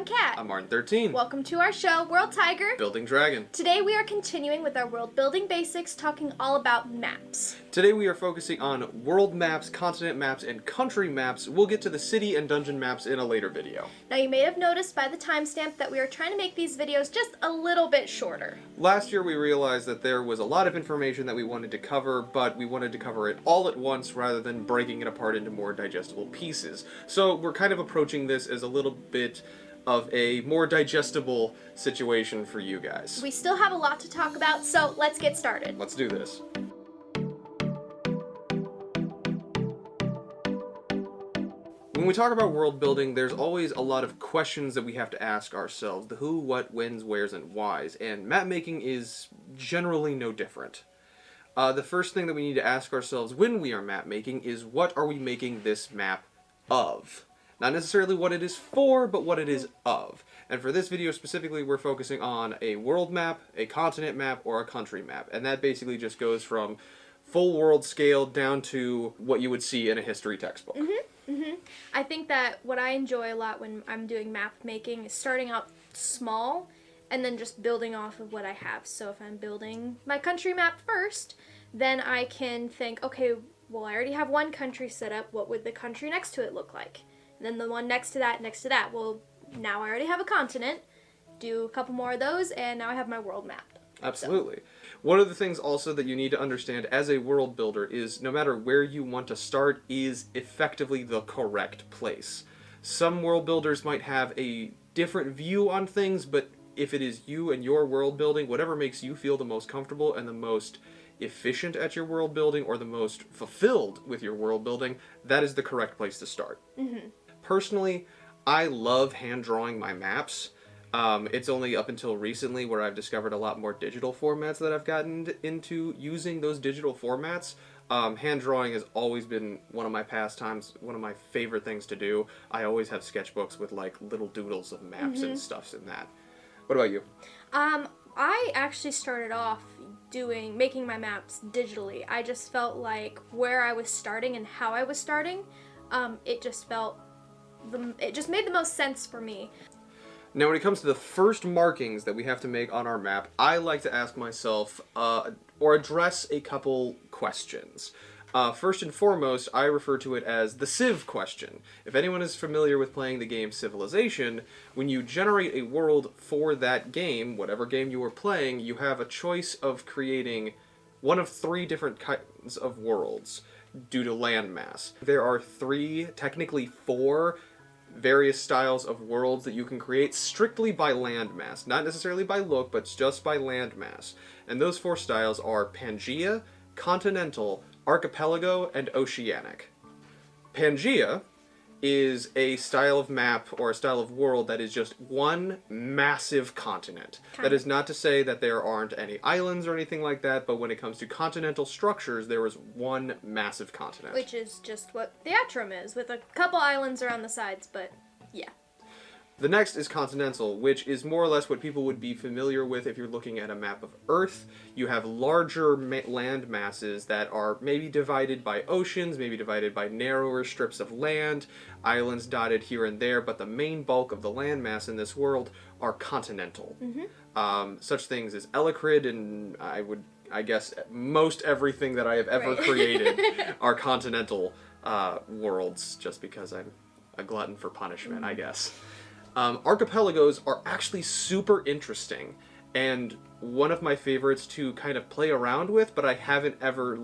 I'm Kat. I'm Arden 13. Welcome to our show, World Tiger. Building Dragon. Today we are continuing with our world building basics, talking all about maps. Today we are focusing on world maps, continent maps, and country maps. We'll get to the city and dungeon maps in a later video. Now you may have noticed by the timestamp that we are trying to make these videos just a little bit shorter. Last year we realized that there was a lot of information that we wanted to cover, but we wanted to cover it all at once rather than breaking it apart into more digestible pieces. So we're kind of approaching this as a little bit of a more digestible situation for you guys. We still have a lot to talk about, so let's get started. Let's do this. When we talk about world building, there's always a lot of questions that we have to ask ourselves. The who, what, whens, wheres, and whys. And map making is generally no different. The first thing that we need to ask ourselves when we are map making is, what are we making this map of? Not necessarily what it is for, but what it is of. And for this video specifically, we're focusing on a world map, a continent map, or a country map. And that basically just goes from full world scale down to what you would see in a history textbook. I think that what I enjoy a lot when I'm doing map making is starting out small and then just building off of what I have. So if I'm building my country map first, then I can think, okay, well, I already have one country set up. What would the country next to it look like? And then the one next to that. Well, now I already have a continent. Do a couple more of those, and now I have my world map. Absolutely. One of the things also that you need to understand as a world builder is no matter where you want to start is effectively the correct place. Some world builders might have a different view on things, but if it is you and your world building, whatever makes you feel the most comfortable and the most efficient at your world building or the most fulfilled with your world building, that is the correct place to start. Personally, I love hand drawing my maps. It's only up until recently where I've discovered a lot more digital formats that I've gotten into using those digital formats. Hand drawing has always been one of my pastimes, one of my favorite things to do. I always have sketchbooks with like little doodles of maps and stuffs in that. What about you? I actually started off making my maps digitally. I just felt like where I was starting and how I was starting, it just made the most sense for me. Now, when it comes to the first markings that we have to make on our map, I like to ask myself, or address a couple questions. First and foremost, I refer to it as the Civ question. If anyone is familiar with playing the game Civilization, when you generate a world for that game, whatever game you are playing, you have a choice of creating one of three different kinds of worlds due to landmass. There are technically four, various styles of worlds that you can create strictly by landmass. Not necessarily by look, but just by landmass. And those four styles are Pangea, Continental, Archipelago, and Oceanic. Pangea is a style of map or a style of world that is just one massive continent. That is not to say that there aren't any islands or anything like that, but when it comes to continental structures, there is one massive continent. Which is just what the Atrum is, with a couple islands around the sides, but yeah. The next is Continental, which is more or less what people would be familiar with if you're looking at a map of Earth. You have larger land masses that are maybe divided by oceans, maybe divided by narrower strips of land, islands dotted here and there, but the main bulk of the landmass in this world are continental. Such things as Ellicrid and I guess most everything that I have ever created are continental worlds, just because I'm a glutton for punishment, I guess. Archipelagos are actually super interesting and one of my favorites to kind of play around with, but I haven't ever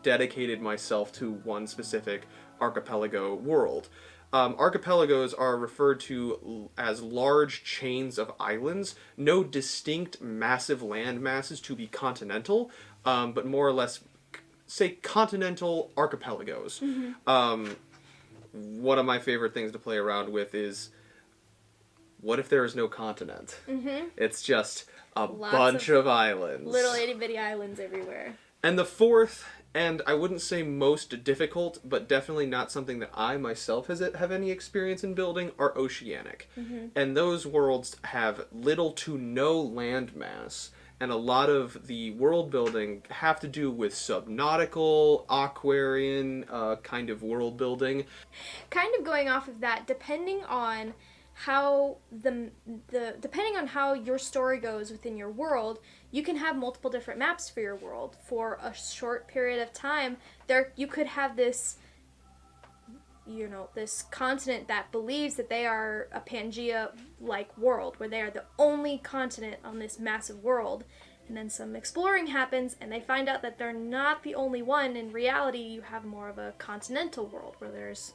dedicated myself to one specific archipelago world. Archipelagos are referred to as large chains of islands, no distinct massive land masses to be continental, but more or less say continental archipelagos. One of my favorite things to play around with is, what if there is no continent? It's just a bunch of islands. Little itty-bitty islands everywhere. And the fourth, and I wouldn't say most difficult, but definitely not something that I myself have any experience in building, are oceanic. And those worlds have little to no landmass. And a lot of the world building have to do with subnautical, aquarian kind of world building. Kind of going off of that, depending on how the depending on how your story goes within your world, you can have multiple different maps for your world. For a short period of time, you could have this, this continent that believes that they are a Pangea-like world, where they are the only continent on this massive world. And then some exploring happens, and they find out that they're not the only one. In reality, you have more of a continental world, where there's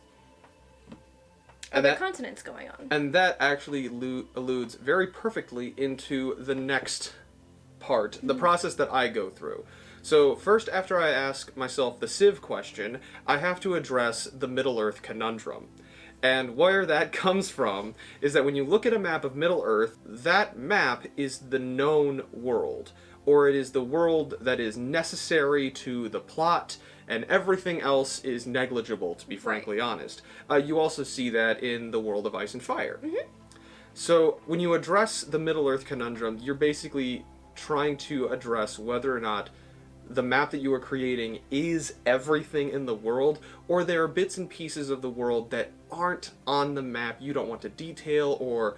other continents going on. And that actually alludes very perfectly into the next part, the process that I go through. So first, after I ask myself the Civ question, I have to address the Middle-earth conundrum. And where that comes from is that when you look at a map of Middle-earth, that map is the known world, or it is the world that is necessary to the plot, and everything else is negligible, to be frankly honest. You also see that in the world of Ice and Fire. Mm-hmm. So when you address the Middle-earth conundrum, you're basically trying to address whether or not the map that you are creating is everything in the world, or there are bits and pieces of the world that aren't on the map you don't want to detail, or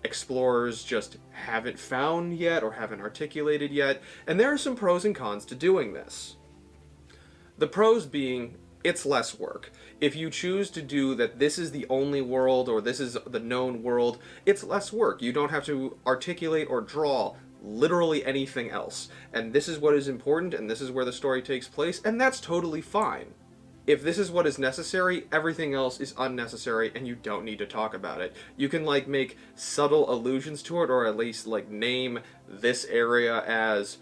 explorers just haven't found yet or haven't articulated yet. And there are some pros and cons to doing this. The pros being, it's less work. If you choose to do that this is the only world, or this is the known world, it's less work. You don't have to articulate or draw literally anything else. And this is what is important, and this is where the story takes place, and that's totally fine. If this is what is necessary, everything else is unnecessary, and you don't need to talk about it. You can, make subtle allusions to it, or at least, name this area as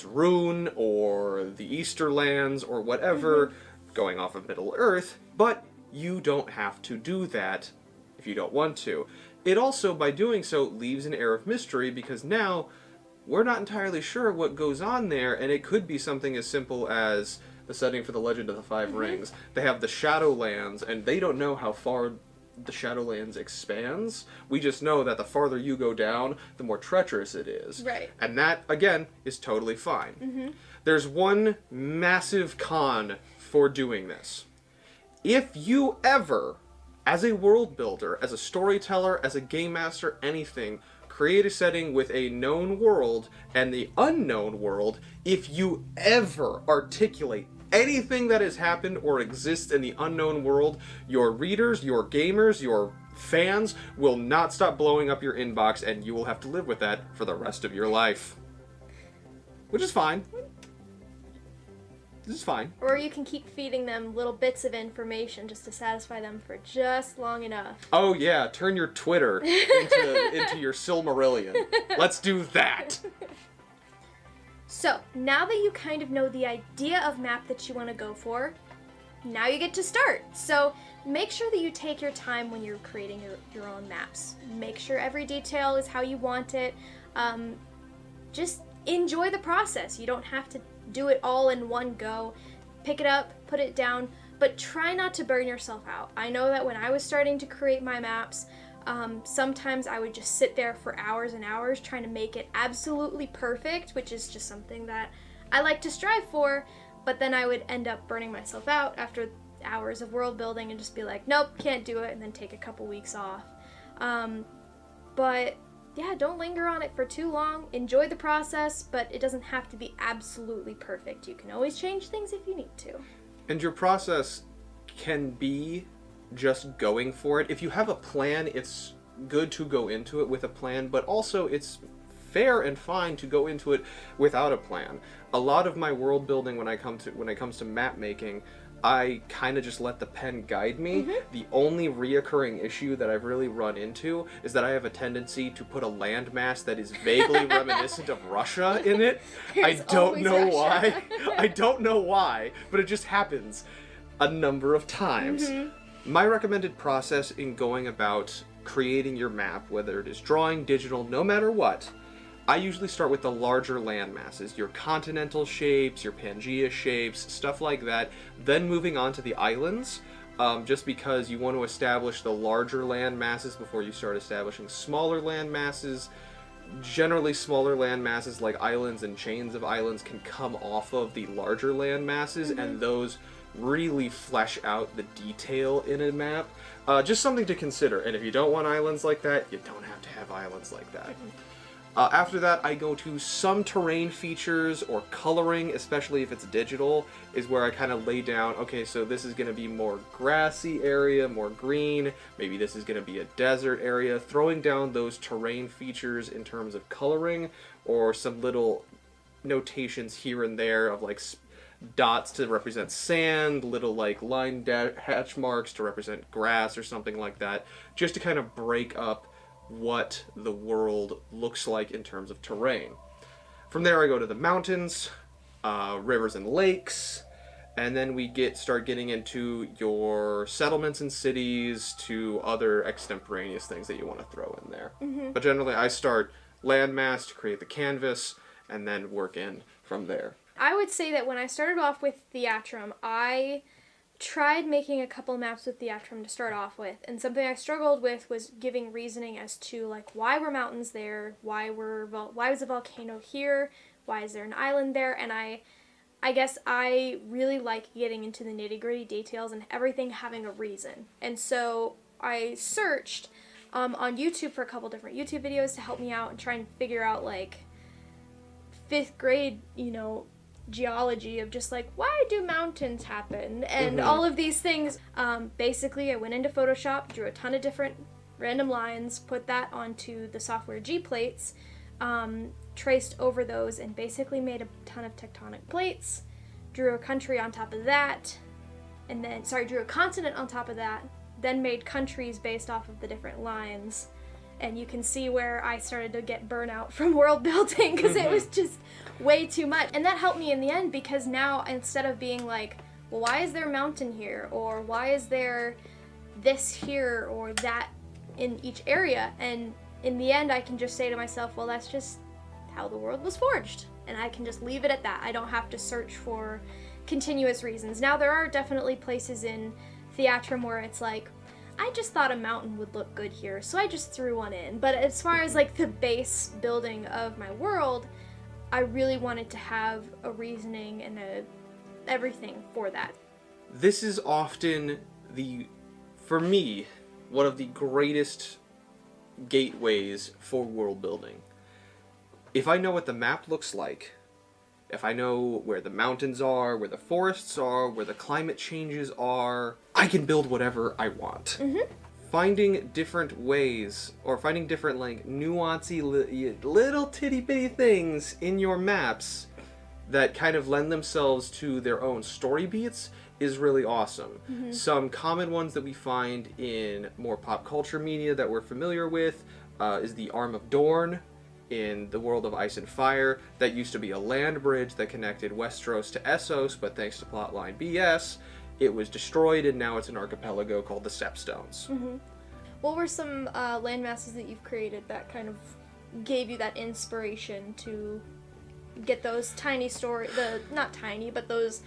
Rune, or the Easterlands, or whatever, going off of Middle-earth, but you don't have to do that if you don't want to. It also, by doing so, leaves an air of mystery, because now we're not entirely sure what goes on there, and it could be something as simple as the setting for the Legend of the Five Rings. They have the Shadowlands, and they don't know how far the Shadowlands expands. We just know that the farther you go down, the more treacherous it is. Right. And that, again, is totally fine. There's one massive con for doing this. If you ever, as a world builder, as a storyteller, as a game master, anything, create a setting with a known world and the unknown world, if you ever articulate anything that has happened or exists in the unknown world, your readers, your gamers, your fans will not stop blowing up your inbox, and you will have to live with that for the rest of your life. Which is fine. This is fine. Or you can keep feeding them little bits of information just to satisfy them for just long enough. Oh yeah, turn your Twitter into your Silmarillion. Let's do that! So, now that you kind of know the idea of map that you want to go for, now you get to start. So, make sure that you take your time when you're creating your own maps. Make sure every detail is how you want it. Just enjoy the process. You don't have to do it all in one go. Pick it up, put it down, but try not to burn yourself out. I know that when I was starting to create my maps, sometimes I would just sit there for hours and hours trying to make it absolutely perfect, which is just something that I like to strive for, but then I would end up burning myself out after hours of world building and just be like, nope, can't do it, and then take a couple weeks off. But yeah, don't linger on it for too long. Enjoy the process, but it doesn't have to be absolutely perfect. You can always change things if you need to. And your process can be just going for it. If you have a plan, it's good to go into it with a plan, but also it's fair and fine to go into it without a plan. A lot of my world building when it comes to map making, I kind of just let the pen guide me. The only reoccurring issue that I've really run into is that I have a tendency to put a landmass that is vaguely reminiscent of Russia in it. I don't know why. I don't know why, but it just happens a number of times. My recommended process in going about creating your map, whether it is drawing, digital, no matter what, I usually start with the larger land masses, your continental shapes, your Pangea shapes, stuff like that, then moving on to the islands, just because you want to establish the larger land masses before you start establishing smaller land masses. Generally, smaller land masses like islands and chains of islands can come off of the larger land masses, and those really flesh out the detail in a map. Just something to consider. And if you don't want islands like that, you don't have to have islands like that. After that, I go to some terrain features or coloring, especially if it's digital, is where I kind of lay down, okay, so this is going to be more grassy area, more green, maybe this is going to be a desert area, throwing down those terrain features in terms of coloring, or some little notations here and there of like dots to represent sand, little like line hatch marks to represent grass or something like that, just to kind of break up what the world looks like in terms of terrain. From there I go to the mountains, rivers and lakes, and then we start getting into your settlements and cities to other extemporaneous things that you want to throw in there. But generally I start landmass to create the canvas and then work in from there. I would say that when I started off with Theatrum, I tried making a couple maps with Theatrum to start off with, and something I struggled with was giving reasoning as to like why were mountains there, why was a volcano here, why is there an island there, and I guess I really like getting into the nitty-gritty details and everything having a reason. And so I searched on YouTube for a couple different YouTube videos to help me out and try and figure out like 5th grade, geology of just like, why do mountains happen and all of these things. Basically I went into Photoshop, drew a ton of different random lines, put that onto the software G-plates, traced over those, and basically made a ton of tectonic plates, drew a country on top of that, and then drew a continent on top of that, then made countries based off of the different lines. And you can see where I started to get burnout from world building because it was just way too much. And that helped me in the end, because now instead of being like, well, why is there a mountain here? Or why is there this here or that in each area? And in the end, I can just say to myself, well, that's just how the world was forged. And I can just leave it at that. I don't have to search for continuous reasons. Now, there are definitely places in Theatrum where it's like, I just thought a mountain would look good here, so I just threw one in. But as far as like the base building of my world, I really wanted to have a reasoning and everything for that. This is often for me, one of the greatest gateways for world building. If I know what the map looks like, if I know where the mountains are, where the forests are, where the climate changes are, I can build whatever I want. Finding different ways, or finding different like nuancy little titty bitty things in your maps that kind of lend themselves to their own story beats is really awesome. Some common ones that we find in more pop culture media that we're familiar with is the Arm of Dorne in the world of Ice and Fire. That used to be a land bridge that connected Westeros to Essos, but thanks to plotline BS, it was destroyed and now it's an archipelago called the Stepstones. What were some land masses that you've created that kind of gave you that inspiration to get those tiny not tiny, but those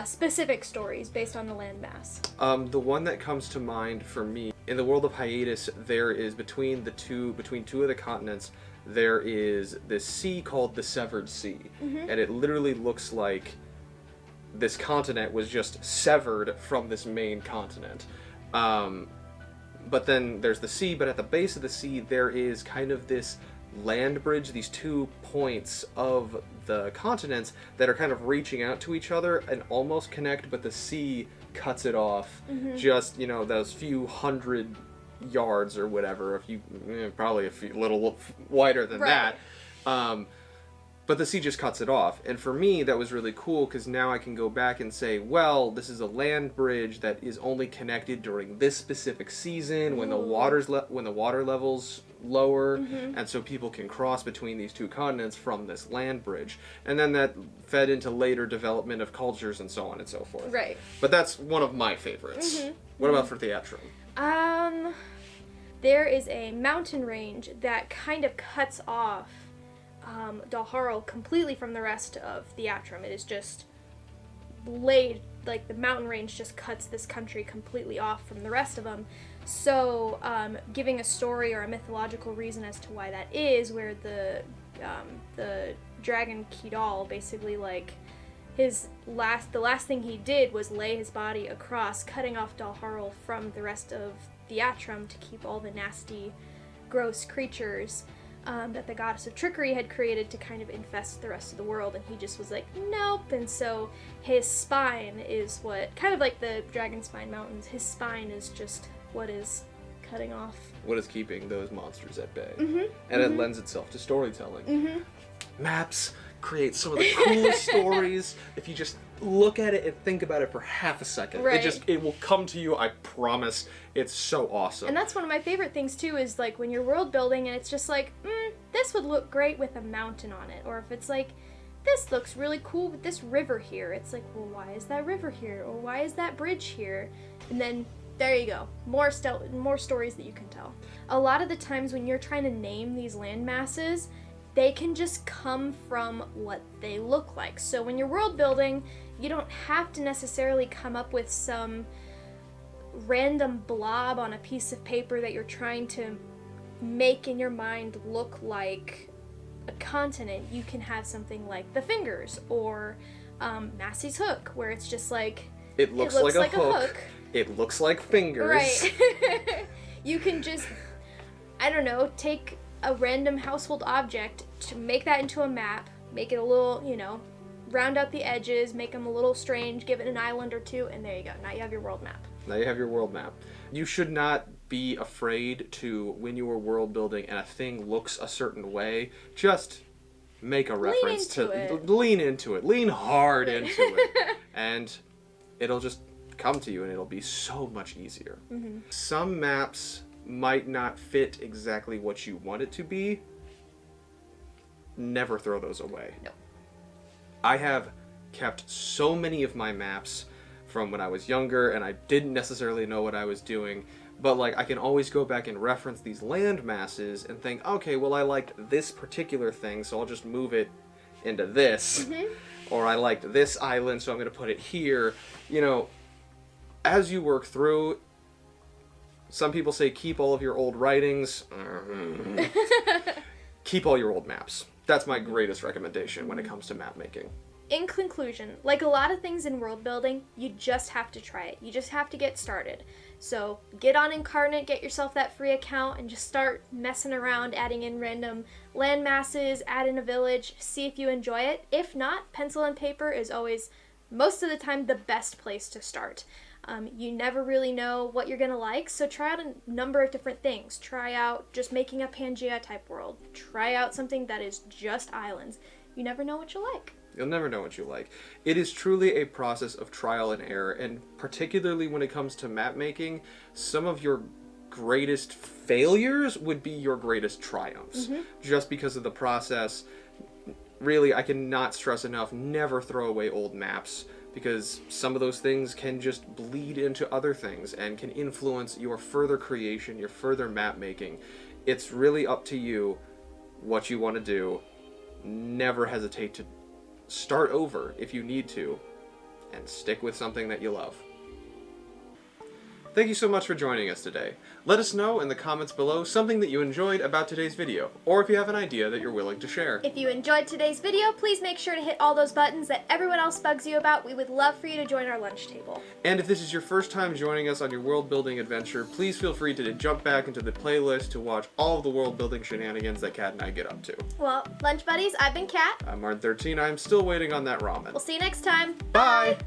specific stories based on the landmass? The one that comes to mind for me, in the world of Hiatus, there is between two of the continents, there is this sea called the Severed Sea. And it literally looks like this continent was just severed from this main continent. But then there's the sea, but at the base of the sea there is kind of this land bridge, these 2 points of the continents that are kind of reaching out to each other and almost connect, but the sea cuts it off just, those few hundred yards or whatever, probably a few little wider than that. But the sea just cuts it off. And for me, that was really cool because now I can go back and say, well, this is a land bridge that is only connected during this specific season when the water level's lower, and so people can cross between these 2 continents from this land bridge. And then that fed into later development of cultures and so on and so forth. Right. But that's one of my favorites. What about for Theatrum? There is a mountain range that kind of cuts off Dalharl completely from the rest of Theatrum. It is just laid, like the mountain range just cuts this country completely off from the rest of them. So giving a story or a mythological reason as to why that is, where the dragon Kidal basically like the last thing he did was lay his body across, cutting off Dalharl from the rest of the Atrum to keep all the nasty, gross creatures that the goddess of trickery had created to kind of infest the rest of the world, and he just was like, nope. And so his spine is what, kind of like the Dragon Spine Mountains, his spine is just what is cutting off. What is keeping those monsters at bay. Mm-hmm. And it lends itself to storytelling. Mm-hmm. Maps create some of the coolest stories if you just look at it and think about it for half a second. Right. It will come to you, I promise. It's so awesome. And that's one of my favorite things too, is like when you're world building and it's just like, this would look great with a mountain on it. Or if it's like, this looks really cool with this river here. It's like, well, why is that river here? Or why is that bridge here? And then there you go. More stories that you can tell. A lot of the times when you're trying to name these land masses, they can just come from what they look like. So when you're world building, you don't have to necessarily come up with some random blob on a piece of paper that you're trying to make in your mind look like a continent. You can have something like the fingers, or Massey's hook, where it's just like it looks like a hook. It looks like fingers. Right. You can just, I don't know, take a random household object to make that into a map, make it a little, round out the edges, make them a little strange, give it an island or two, and there you go. Now you have your world map. Now you have your world map. You should not be afraid to, when you are world building and a thing looks a certain way, just make a reference to it. Lean into it. Lean hard into it. And it'll just come to you, and it'll be so much easier. Mm-hmm. Some maps might not fit exactly what you want it to be. Never throw those away. No. I have kept so many of my maps from when I was younger, and I didn't necessarily know what I was doing, but like I can always go back and reference these land masses and think, okay, well I liked this particular thing, so I'll just move it into this. Mm-hmm. Or I liked this island, so I'm going to put it here. As you work through, some people say keep all of your old writings. Keep all your old maps. That's my greatest recommendation when it comes to map making. In conclusion, like a lot of things in world building, you just have to try it. You just have to get started. So get on Incarnate, get yourself that free account, and just start messing around, adding in random land masses, add in a village, see if you enjoy it. If not, pencil and paper is always, most of the time, the best place to start. You never really know what you're gonna like, so try out a number of different things. Try out just making a Pangea type world. Try out something that is just islands. You never know what you'll like. You'll never know what you like. It is truly a process of trial and error, and particularly when it comes to map making, some of your greatest failures would be your greatest triumphs. Mm-hmm. Just because of the process. Really, I cannot stress enough, never throw away old maps, because some of those things can just bleed into other things and can influence your further creation, your further map making. It's really up to you what you want to do. Never hesitate to start over if you need to, and stick with something that you love. Thank you so much for joining us today. Let us know in the comments below something that you enjoyed about today's video, or if you have an idea that you're willing to share. If you enjoyed today's video, please make sure to hit all those buttons that everyone else bugs you about. We would love for you to join our lunch table. And if this is your first time joining us on your world building adventure, please feel free to jump back into the playlist to watch all of the world building shenanigans that Kat and I get up to. Well, lunch buddies, I've been Kat. I'm Arden 13. I'm still waiting on that ramen. We'll see you next time. Bye!